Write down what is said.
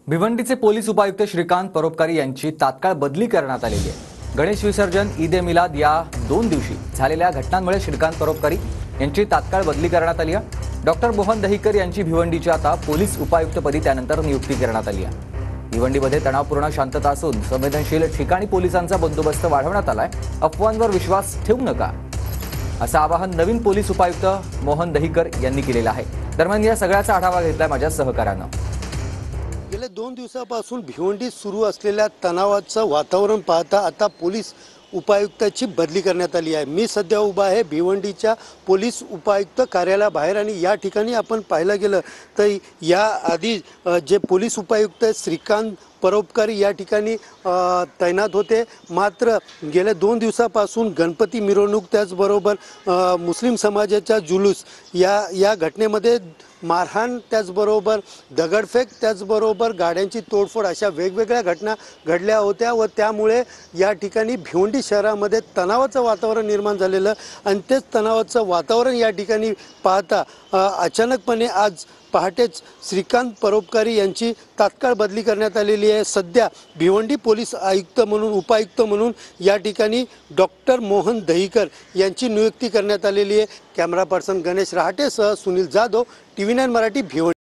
भिवंडीचे police उपायुक्त श्रीकांत परोपकारी यांची तात्काळ बदली करण्यात आलेली आहे। गणेश विसर्जन, ईद ए मिलाद या 2 दिवशी झालेल्या घटनांमुळे श्रीकांत परोपकारी यांची तात्काळ बदली करण्यात आली आहे। डॉक्टर मोहन दहिकर यांची भिवंडीच्या आता पोलीस उपायुक्तपदी त्यानंतर नियुक्ती करण्यात आली आहे। भिवंडीमध्ये तणावपूर्ण शांतता असून संवेदनशील ठिकाणी पोलिसांचा बंदोबस्त वाढवण्यात आलाय। अफवांवर विश्वास ठेवू नका असं आवाहन नवीन पोलीस उपायुक्त मोहन दहिकर यांनी केलेलं आहे। दरम्यान या सगळ्याचा आढावा घेतलाय माझ्या सहकाऱ्यानं। गेल्या 2 दिवसापासून भिवंडीत सुरू असलेल्या तणावाचं वातावरण पाहता आता पोलीस उपायुक्ताची बदली करण्यात आली आहे। मी सध्या उभा आहे भिवंडीच्या पोलीस उपायुक्त कार्यालयाबाहेर आणि या ठिकाणी आपण पाहायला गेलं तर या आधी जे पोलीस उपायुक्त श्रीकांत परोपकारी या ठिकाणी तैनात होते। मात्र गेल्या 2 दिवसापासून गणपती मिरवणूक त्याचबरोबर मुस्लिम समाजाचा जुलूस या घटनेमध्ये मारहाण त्याचबरोबर दगडफेक त्याचबरोबर गाड्यांची तोडफोड अशा वेगवेगळ्या घटना घडल्या होत्या व त्यामुळे या ठिकाणी भिवंडी शहरामध्ये तणावाचं वातावरण निर्माण झालेलं आणि तेच तणावाचं वातावरण या ठिकाणी पाहता अचानकपणे आज पहाटेच श्रीकांत परोपकारी यांची तात्काळ बदली करण्यात आलेली आहे। सध्या भिवंडी पोलीस आयुक्त म्हणून उपायुक्त म्हणून या ठिकाणी डॉक्टर मोहन दहिकर यांची नियुक्ती करण्यात आलेली आहे। कॅमेरा पर्सन गणेश रहाटेसह सुनील जाधव, TV9 मराठी, भिवंडी।